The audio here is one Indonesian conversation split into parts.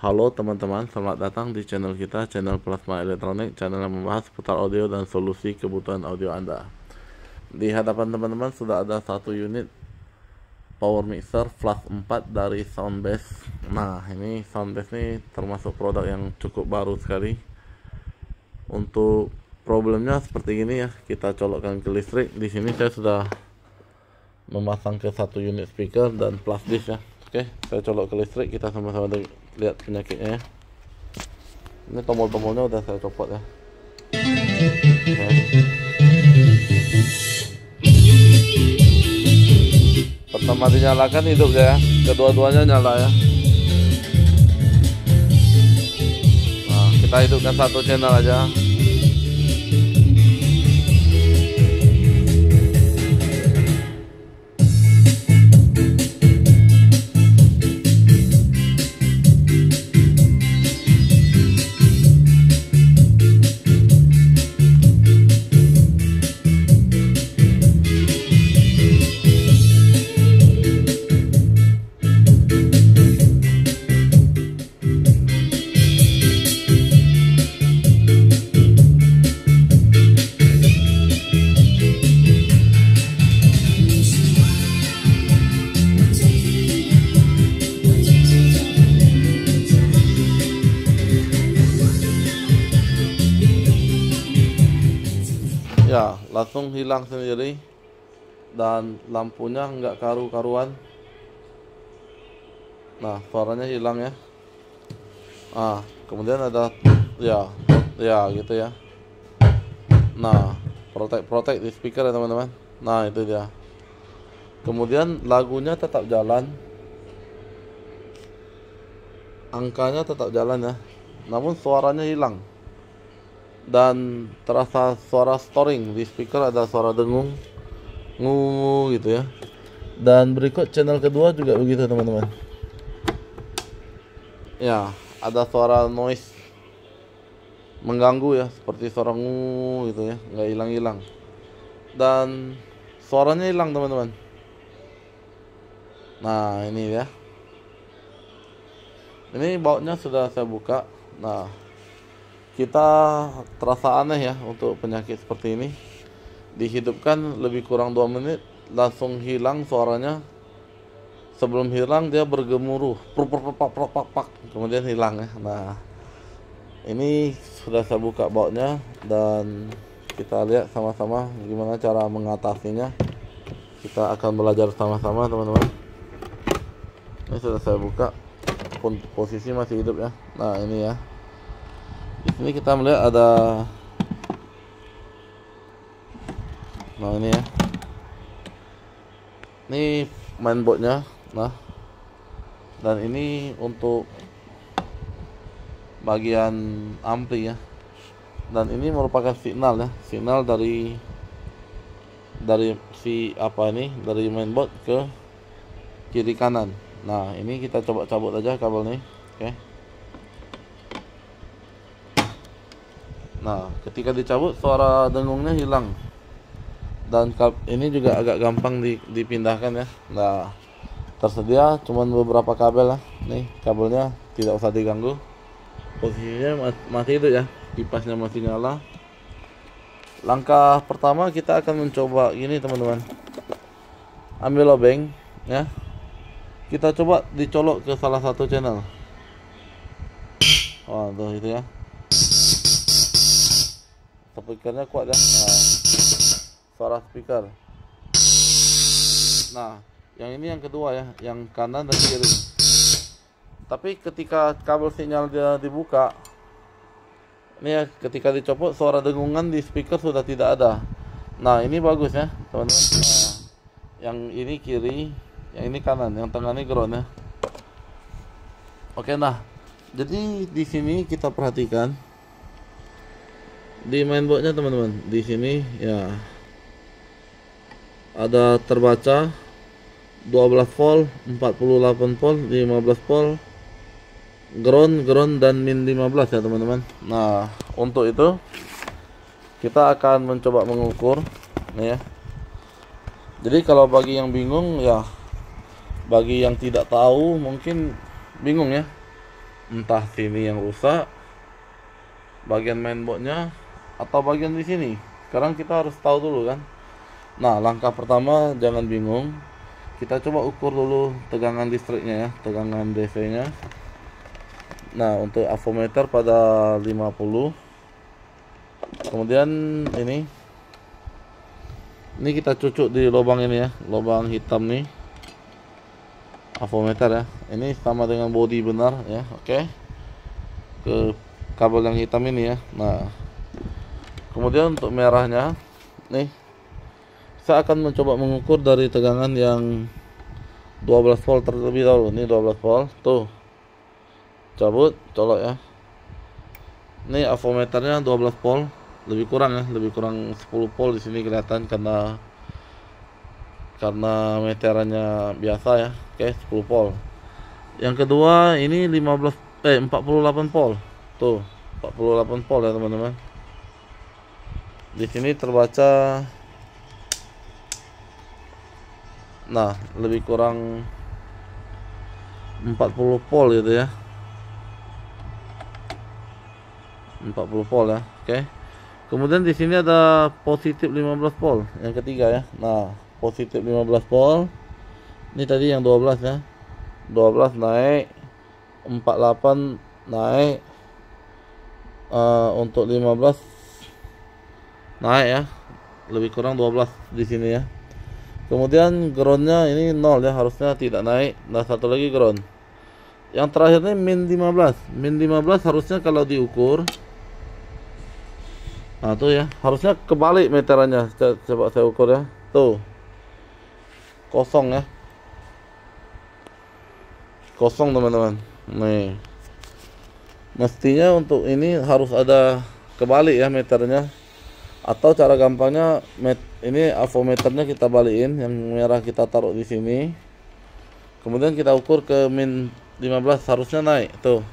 Halo teman-teman, selamat datang di channel kita, channel Plasma Elektronik, channel yang membahas seputar audio dan solusi kebutuhan audio Anda. Di hadapan teman-teman sudah ada satu unit power mixer flash 4 dari Soundbase. Nah, ini Soundbase ini termasuk produk yang cukup baru sekali. Untuk problemnya seperti ini ya, kita colokkan ke listrik. Di sini saya sudah memasang ke satu unit speaker dan flash disk ya. Oke, saya colok ke listrik, kita sama-sama lihat penyakitnya ya. Ini tombol-tombolnya udah saya copot ya. Oke. Pertama dinyalakan hidup ya, kedua-duanya nyala ya. Nah, kita hidupkan satu channel aja. Ya, langsung hilang sendiri dan lampunya nggak karu-karuan. Nah, suaranya hilang ya. Kemudian ada ya gitu ya. Nah, protect di speaker ya teman-teman. Nah, itu dia. Kemudian lagunya tetap jalan, angkanya tetap jalan ya, namun suaranya hilang. Dan terasa suara storing di speaker, ada suara dengung ngu gitu ya. Dan berikut channel kedua juga begitu teman-teman ya, ada suara noise mengganggu ya, seperti suara ngu gitu ya, nggak hilang-hilang. Dan suaranya hilang teman-teman. Nah, ini ya, ini bautnya sudah saya buka. Nah, kita terasa aneh ya untuk penyakit seperti ini. Dihidupkan lebih kurang 2 menit langsung hilang suaranya. Sebelum hilang dia bergemuruh, pak, kemudian hilang ya. Nah, ini sudah saya buka bautnya dan kita lihat sama-sama gimana cara mengatasinya. Kita akan belajar sama-sama teman-teman. Ini sudah saya buka, posisi masih hidup ya. Nah, ini ya. Di sini kita melihat ada, nah ini ya, ini mainboardnya. Nah, dan ini untuk bagian ampli ya. Dan ini merupakan signal ya, signal dari si apa ini, dari mainboard ke kiri kanan. Nah, ini kita coba cabut aja kabel nih. Oke. Nah, ketika dicabut suara dengungnya hilang. Dan ini juga agak gampang dipindahkan ya. Nah, tersedia cuman beberapa kabel lah. Nih, kabelnya tidak usah diganggu. Posisinya masih itu ya. Kipasnya masih nyala. Langkah pertama kita akan mencoba ini teman-teman. Ambil lobeng ya. Kita coba dicolok ke salah satu channel. Oh, tuh itu ya. Speakernya kuat ya. Nah, suara speaker. Nah, yang ini yang kedua ya, yang kanan dan kiri. Tapi ketika kabel sinyal dia dibuka, ini ya, ketika dicopot suara dengungan di speaker sudah tidak ada. Nah, ini bagus ya teman-teman. Nah, yang ini kiri, yang ini kanan, yang tengah ini ground ya. Oke, nah, jadi di sini kita perhatikan di mainboardnya teman-teman. Di sini ya ada terbaca 12 volt, 48 volt, 15 volt, ground dan min 15 ya teman-teman. Nah, untuk itu kita akan mencoba mengukur nih ya. Jadi kalau bagi yang bingung ya, bagi yang tidak tahu mungkin bingung ya. entah sini yang rusak, bagian mainboardnya, atau bagian di sini. Sekarang kita harus tahu dulu kan. Nah, langkah pertama jangan bingung. Kita coba ukur dulu tegangan listriknya ya, tegangan DC-nya. Nah, untuk avometer pada 50. Kemudian ini kita cucuk di lubang ini ya, lubang hitam nih. Avometer ya. Ini sama dengan body benar ya, oke. Ke kabel yang hitam ini ya. Nah, kemudian untuk merahnya nih, saya akan mencoba mengukur dari tegangan yang 12 volt terlebih dahulu. Ini 12 volt tuh, cabut, colok ya. Ini avometernya 12 volt, lebih kurang ya, lebih kurang 10 volt di sini kelihatan karena meterannya biasa ya. Oke, 10 volt. Yang kedua ini 48 volt. Tuh, 48 volt ya teman-teman. Di sini terbaca, nah, lebih kurang 40 volt gitu ya. 40 volt ya. Oke. Kemudian di sini ada positif 15 volt yang ketiga ya. Nah, positif 15 volt. Ini tadi yang 12 ya. 12 naik, 48 naik, untuk 15 naik ya, lebih kurang 12 di sini ya. Kemudian groundnya ini 0 ya, harusnya tidak naik. Nah, satu lagi ground. Yang terakhir ini min 15. Min 15 harusnya kalau diukur, nah tuh ya, harusnya kebalik meterannya. Coba saya ukur ya. Tuh, kosong ya, kosong teman-teman. Nih, mestinya untuk ini harus ada kebalik ya meternya. Atau cara gampangnya, ini avometernya kita balikin, yang merah kita taruh di sini. Kemudian kita ukur ke min 15, harusnya naik. Tuh,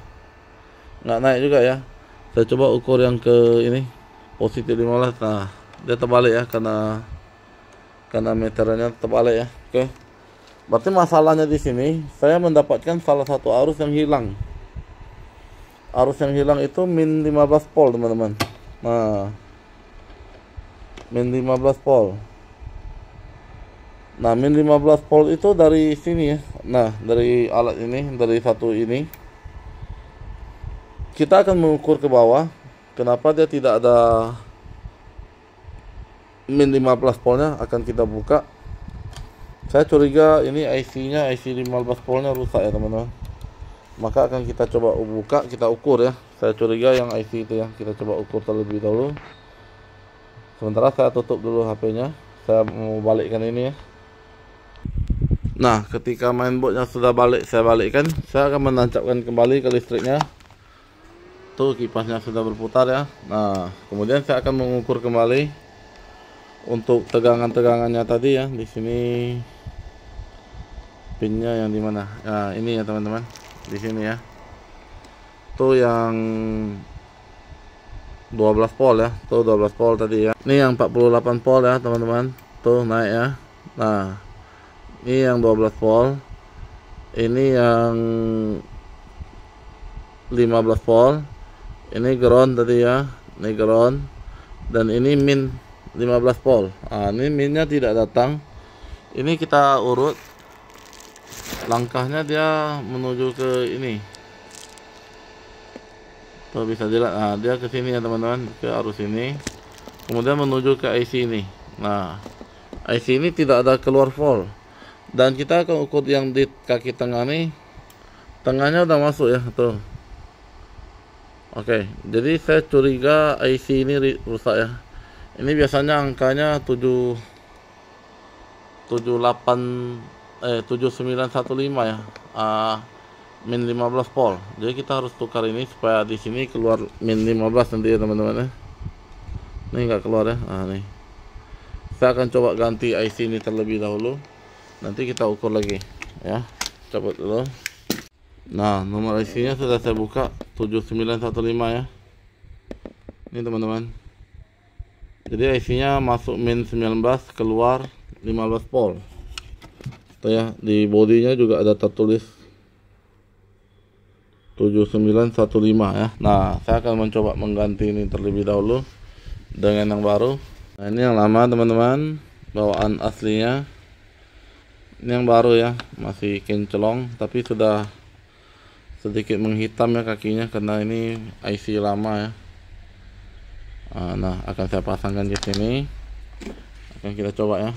nggak naik juga ya. Saya coba ukur yang ke ini, positif 15. Nah, dia terbalik ya, karena meterannya terbalik ya. Oke. Berarti masalahnya di sini, saya mendapatkan salah satu arus yang hilang. Arus yang hilang itu min 15 volt teman-teman. Nah, min 15 volt. Nah, min 15 volt itu dari sini ya. Nah, dari alat ini, dari satu ini. Kita akan mengukur ke bawah. Kenapa dia tidak ada min 15 voltnya, akan kita buka. Saya curiga ini IC-nya, IC 15 voltnya rusak ya teman-teman. Maka akan kita coba buka, kita ukur ya. Saya curiga yang IC itu ya. Kita coba ukur terlebih dahulu. Sementara saya tutup dulu HP-nya. Saya mau balikkan ini ya. Nah, ketika mainboardnya sudah balik, saya balikkan. Saya akan menancapkan kembali ke listriknya. Tuh, kipasnya sudah berputar ya. Nah, kemudian saya akan mengukur kembali untuk tegangan-tegangannya tadi ya. Di sini pinnya yang dimana? Nah, ini ya teman-teman. Di sini ya. Tuh yang 12 volt ya. Tuh 12 volt tadi ya. Ini yang 48 volt ya teman-teman. Tuh naik ya. Nah, ini yang 12 volt. Ini yang 15 volt. Ini ground tadi ya. Ini ground. Dan ini min 15 volt. Nah, ini minnya tidak datang. Ini kita urut langkahnya, dia menuju ke ini. Tuh bisa dilihat. Nah, dia ke sini ya teman-teman, ke arus ini. Kemudian menuju ke IC ini. Nah, IC ini tidak ada keluar volt. Dan kita akan ukur yang di kaki tengah nih. Tengahnya udah masuk ya, tuh. Oke, jadi saya curiga IC ini rusak ya. Ini biasanya angkanya 7915 ya. Min 15 volt. Jadi kita harus tukar ini supaya di sini keluar min 15 nanti ya teman-teman ya. Ini nggak keluar ya. Nah, nih. Saya akan coba ganti IC ini terlebih dahulu. Nanti kita ukur lagi ya. Cabut dulu. Nah, nomor IC-nya sudah saya buka, 7915 ya. Ini teman-teman. Jadi IC-nya masuk min 19, keluar 15 volt. Tuh ya, di bodinya juga ada tertulis. 7915 ya. Nah, saya akan mencoba mengganti ini terlebih dahulu dengan yang baru. Nah, ini yang lama teman-teman, bawaan aslinya. Ini yang baru ya, masih kinclong tapi sudah sedikit menghitam ya kakinya karena ini IC lama ya. Nah, akan saya pasangkan di sini. Akan kita coba ya.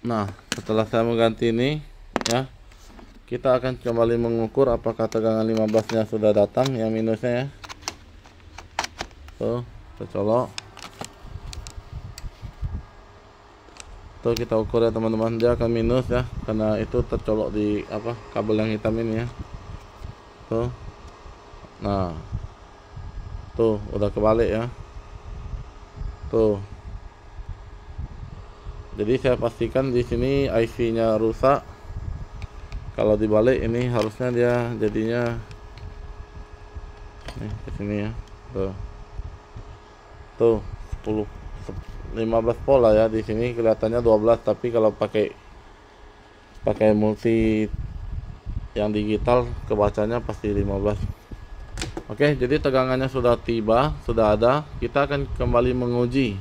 Nah, setelah saya mengganti ini ya, kita akan kembali mengukur apakah tegangan 15-nya sudah datang, yang minusnya ya. Tuh, kita colok. Tuh, kita ukur ya teman-teman, dia akan minus ya karena itu tercolok di kabel yang hitam ini ya. Tuh. Nah. Tuh, udah kebalik ya. Tuh. Jadi saya pastikan di sini IC-nya rusak. Kalau dibalik ini harusnya dia jadinya nih ke sini ya. Tuh. Tuh, 15 volt lah ya, di sini kelihatannya 12 tapi kalau pakai multi yang digital kebacanya pasti 15. Oke, jadi tegangannya sudah tiba, sudah ada. Kita akan kembali menguji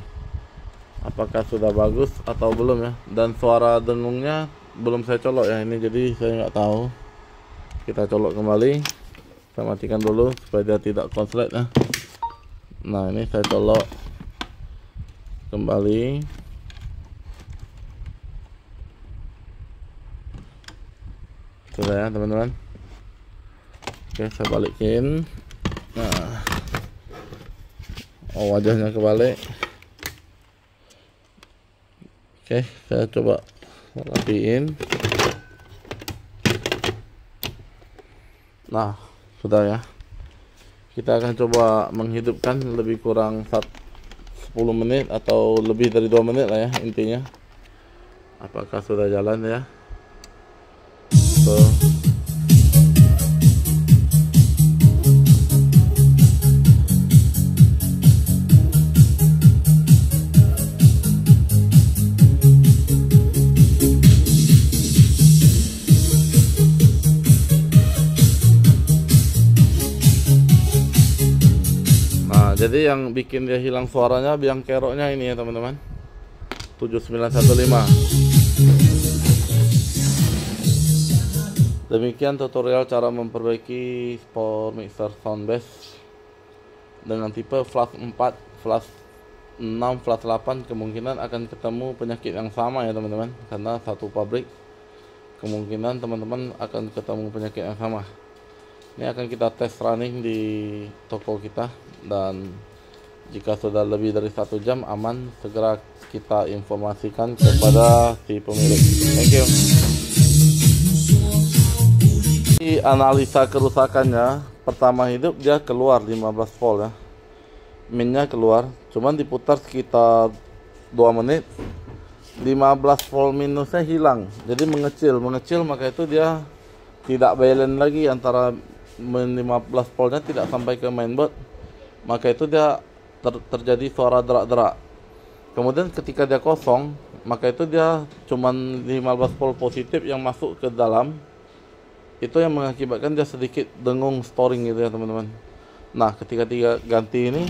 apakah sudah bagus atau belum ya. Dan suara dengungnya belum saya colok ya ini, jadi saya nggak tahu. Kita colok kembali, saya matikan dulu supaya dia tidak konslet ya. Nah, ini saya colok kembali. Sudah ya teman-teman. Oke, saya balikin. Nah, wajahnya kebalik. Oke, saya coba rapiin. Nah, sudah ya. Kita akan coba menghidupkan lebih kurang 10 menit atau lebih dari 2 menit lah ya intinya. Apakah sudah jalan ya? Jadi yang bikin dia hilang suaranya biang keroknya ini ya teman-teman, 7915. Demikian tutorial cara memperbaiki power mixer sound bass dengan tipe flash 4, flash 6, flash 8. Kemungkinan akan ketemu penyakit yang sama ya teman-teman, karena satu pabrik. Kemungkinan teman-teman akan ketemu penyakit yang sama. Ini akan kita tes running di toko kita, dan jika sudah lebih dari 1 jam aman, segera kita informasikan kepada si pemilik. Thank you. Di analisa kerusakannya, pertama hidup dia keluar 15 volt ya, minnya keluar, cuman diputar sekitar 2 menit, 15 volt minusnya hilang, jadi mengecil, maka itu dia tidak balance lagi antara 15 voltnya tidak sampai ke mainboard, maka itu dia terjadi suara derak-derak. Kemudian ketika dia kosong, maka itu dia cuman 15 volt positif yang masuk ke dalam, itu yang mengakibatkan dia sedikit dengung storing gitu ya teman-teman. Nah, ketika dia ganti ini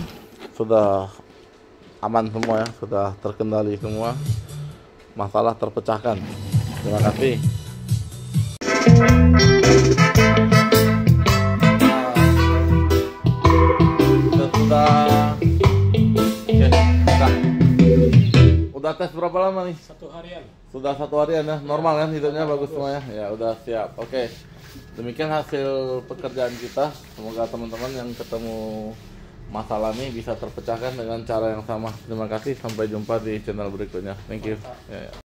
sudah aman semua ya, sudah terkendali semua, masalah terpecahkan. Terima kasih. Udah tes berapa lama nih? 1 harian. Sudah 1 harian ya, normal kan hidupnya, bagus semuanya. Ya udah siap. Oke. Demikian hasil pekerjaan kita. Semoga teman-teman yang ketemu masalah ini bisa terpecahkan dengan cara yang sama. Terima kasih, sampai jumpa di channel berikutnya. Thank you. Ya, ya.